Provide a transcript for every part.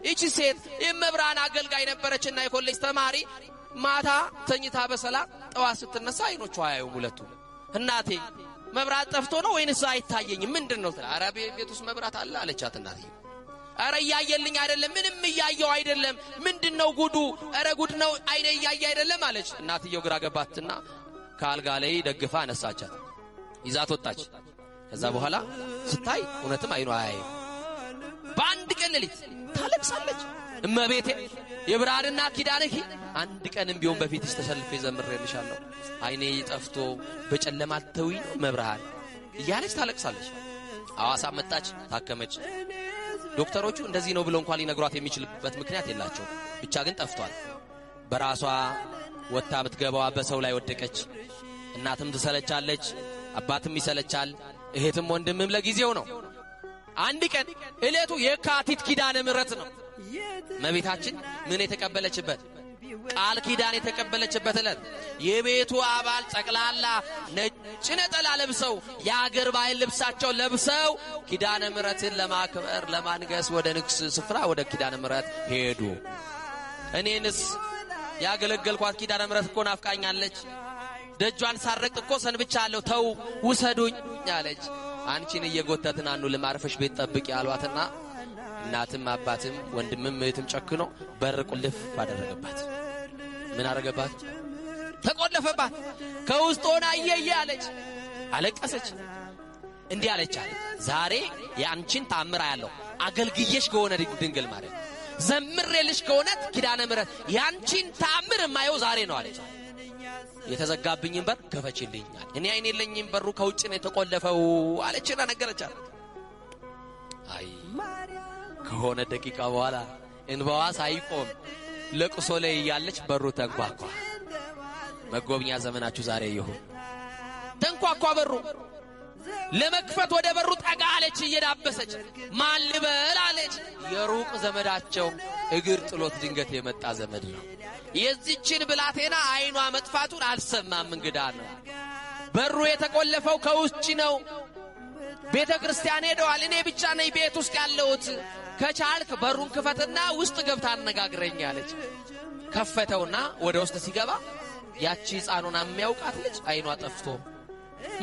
እቺ ሴት የመብራን አገልጋይ ነበረችና የኮሌጅ ተማሪ ማታ ተኝታ በሰላም ጠዋት ስትነሳ አይኖቿ አያዩም ሁለቱ። እናቴ መብራት ጠፍቶ ነው ወይንስ አይታየኝም ምንድነው? ኧረ ቤት ውስጥ መብራት አለ አለቻት እናቴ። ኧረ እያየልኝ አይደለም ምንም እያየው አይደለም ምንድነው ጉዱ? ኧረ ጉድ ነው አይኔ እያየ አይደለም አለች። እናትየው ግራ ገባትና ካልጋ ላይ ደግፋ አነሳቻት ይዛት ወጣች። ከዛ በኋላ ስታይ እውነትም አይኗ አያይም። በአንድ ቀን ሌሊት ታለቅሳለች። እመቤቴ የብርሃንና ኪዳንህ አንድ ቀንም ቢሆን በፊትሽ ተሰልፌ ዘምሬልሻለሁ አይኔ ጠፍቶ በጨለማ ተውይ ነው መብርሃን እያለች ታለቅሳለች። ሐዋሳ መጣች ታከመች። ዶክተሮቹ እንደዚህ ነው ብለው እንኳን ሊነግሯት የሚችልበት ምክንያት የላቸው። ብቻ ግን ጠፍቷል። በራሷ ወጣ ብትገባው በሰው ላይ ወደቀች። እናትም ትሰለቻለች አባትም ይሰለቻል እህትም ወንድምም ለጊዜው ነው። አንድ ቀን እለቱ የካቲት ኪዳነ ምሕረት ነው። መቤታችን ምን የተቀበለችበት ቃል ኪዳን የተቀበለችበት እለት የቤቱ አባል ጠቅላላ ነጭ ነጠላ ለብሰው የአገር ባህል ልብሳቸው ለብሰው ኪዳነ ምሕረትን ለማክበር ለማንገስ ወደ ንግስ ስፍራ ወደ ኪዳነ ምሕረት ሄዱ። እኔንስ ያገለገልኳት ኪዳነ ምሕረት እኮ ናፍቃኛለች ደጇን ሳረቅ እኮ ሰንብቻለሁ ተው ውሰዱኝ አለች። አንቺን እየጎተትን አኑ ለማርፈሽ ቤት ጠብቂ አሏትና እናትም አባትም ወንድምም እህትም ጨክኖ በር ቁልፍ አደረገባት። ምን አደረገባት? ተቆለፈባት። ከውስጥ ሆና እየየ አለች አለቀሰች። እንዲህ አለቻት ዛሬ የአንቺን ታምር ያለው አገልግየሽ ከሆነ ድንግል ማርያም ዘምሬልሽ ከሆነ ኪዳነ ምሕረት ያንቺን ታምር ማየው ዛሬ ነው አለች። የተዘጋብኝን በር ከፈችልኛል እኔ አይኔ የለኝም በሩ ከውጭ ነው የተቆለፈው አለችና ነገረቻት። አይ ከሆነ ደቂቃ በኋላ እንባዋ ሳይቆም ለቅሶ ላይ ያለች በሩ ተንኳኳ። መጎብኛ ዘመናችሁ ዛሬ ይሁን። ተንኳኳ በሩ። ለመክፈት ወደ በሩ ጠጋ አለች እየዳበሰች ማን ልበል አለች። የሩቅ ዘመዳቸው እግር ጥሎት ድንገት የመጣ ዘመድ ነው። የዚችን ብላቴና አይኗ መጥፋቱን አልሰማም እንግዳ ነው። በሩ የተቆለፈው ከውጭ ነው። ቤተ ክርስቲያን ሄደዋል እኔ ብቻ ነኝ ቤት ውስጥ ያለሁት ከቻልክ በሩን ክፈትና ውስጥ ገብታ አነጋግረኝ አለች። ከፈተውና ወደ ውስጥ ሲገባ ያቺ ሕፃኑን የሚያውቃት ልጅ አይኗ ጠፍቶ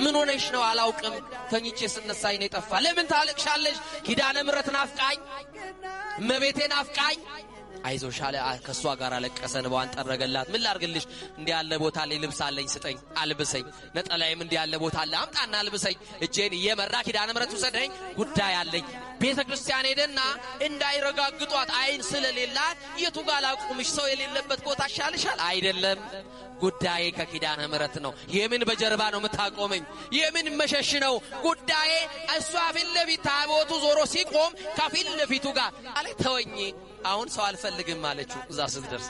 ምን ሆነሽ ነው? አላውቅም ተኝቼ ስነሳ አይኔ ጠፋ። ለምን ታለቅሻለሽ? ኪዳነ ምሕረት ናፍቃኝ እመቤቴ ናፍቃኝ። አይዞሽ አለ። ከሷ ጋር አለቀሰ እንባዋን ጠረገላት። ምን ላርግልሽ? እንዲህ ያለ ቦታ ላይ ልብስ አለኝ ስጠኝ አልብሰኝ። ነጠላይም እንዲህ ያለ ቦታ አለ አምጣና አልብሰኝ። እጄን እየመራ ኪዳነ ምሕረት ወሰደኝ ጉዳይ አለኝ። ቤተ ክርስቲያን ሄደና እንዳይረጋግጧት አይን ስለሌላት የቱ ጋር ላቁምሽ? ሰው የሌለበት ቦታ ይሻልሻል። አይደለም ጉዳዬ ከኪዳነ ምሕረት ነው። የምን በጀርባ ነው የምታቆመኝ? የምን መሸሽ ነው ጉዳዬ? እሷ ፊት ለፊት ታቦቱ ዞሮ ሲቆም ከፊት ለፊቱ ጋር አለ። ተወኝ አሁን ሰው አልፈልግም አለችው። እዛ ስትደርስ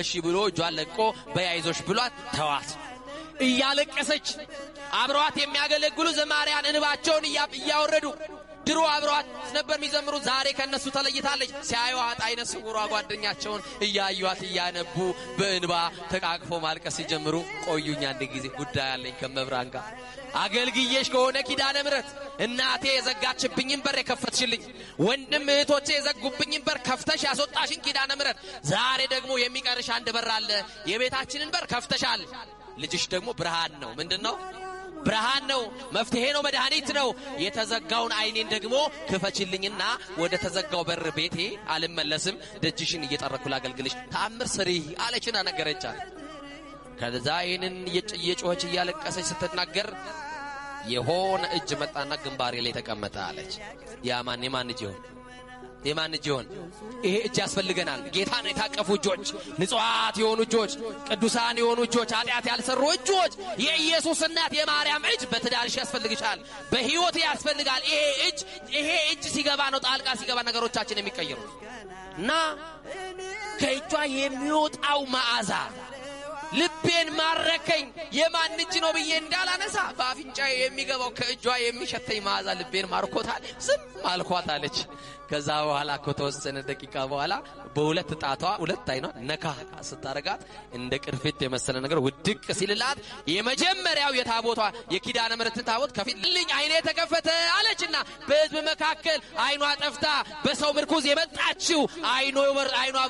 እሺ ብሎ እጇን ለቆ በያይዞሽ ብሏት ተዋት። እያለቀሰች አብረዋት የሚያገለግሉ ዘማሪያን እንባቸውን እያወረዱ ድሮ አብረዋት ነበር የሚዘምሩ። ዛሬ ከነሱ ተለይታለች። ሲያዩዋት አይነ ስውሯ ጓደኛቸውን እያዩዋት እያነቡ በእንባ ተቃቅፎ ማልቀስ ሲጀምሩ ቆዩኛ አንድ ጊዜ ጉዳይ አለኝ ከመብራን ጋር አገልግየሽ ከሆነ ኪዳነ ምሕረት እናቴ የዘጋችብኝን በር የከፈትሽልኝ፣ ወንድም እህቶቼ የዘጉብኝን በር ከፍተሽ ያስወጣሽን ኪዳነ ምሕረት ዛሬ ደግሞ የሚቀርሽ አንድ በር አለ። የቤታችንን በር ከፍተሻል። ልጅሽ ደግሞ ብርሃን ነው። ምንድነው? ብርሃን ነው፣ መፍትሄ ነው፣ መድኃኒት ነው። የተዘጋውን አይኔን ደግሞ ክፈችልኝና ወደ ተዘጋው በር ቤቴ አልመለስም፣ ደጅሽን እየጠረኩ ላገልግልሽ፣ ተአምር ስሪ አለችና ነገረቻት። ከዛ ይሄንን እየጮኸች እያለቀሰች ስትናገር የሆነ እጅ መጣና ግንባሬ ላይ ተቀመጠ አለች። ያማን የማን እጅ ይሆን? የማን እጅ ይሆን? ይሄ እጅ ያስፈልገናል። ጌታን የታቀፉ እጆች፣ ንጹሃት የሆኑ እጆች፣ ቅዱሳን የሆኑ እጆች፣ ኃጢአት ያልሰሩ እጆች። የኢየሱስ እናት የማርያም እጅ በትዳርሽ ያስፈልግሻል፣ በህይወት ያስፈልጋል። ይሄ እጅ ሲገባ ነው ጣልቃ ሲገባ ነገሮቻችን የሚቀየሩት። እና ከእጇ የሚወጣው መዓዛ ልቤን ማረከኝ። የማን እጅ ነው ብዬ እንዳላነሳ በአፍንጫዬ የሚገባው ከእጇ የሚሸተኝ መዓዛ ልቤን ማርኮታል። ዝም አልኳት አለች። ከዛ በኋላ ከተወሰነ ደቂቃ በኋላ በሁለት ጣቷ ሁለት አይኗ ነካ ስታረጋት እንደ ቅርፊት የመሰለ ነገር ውድቅ ሲልላት የመጀመሪያው የታቦቷ የኪዳነ ምሕረት ታቦት ከፊልኝ አይኔ ተከፈተ አለችና በህዝብ መካከል አይኗ ጠፍታ በሰው ምርኩዝ የመጣችው አይኗ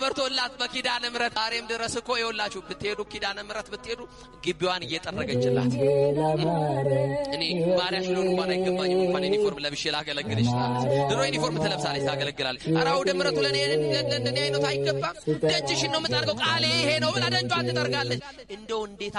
በርቶላት በኪዳነ ምሕረት ዛሬም ድረስ እኮ ይወላችሁ ብትሄዱ ኪዳነ ምሕረት ብትሄዱ ግቢዋን እየጠረገችላት እኔ ማርያም ነው እንኳን አይገባኝም እንኳን ዩኒፎርም ለብሼ ላገለግል ይችላል ድሮ ዩኒፎርም ትለብሳለች ታገለግላለች አራው ደምረቱ ለኔ እንደኔ አይነት አይገባም ደጅሽን ነው የምታርገው ቃሌ ይሄ ነው ብላ ደጇን ትጠርጋለች እንደው እንዴት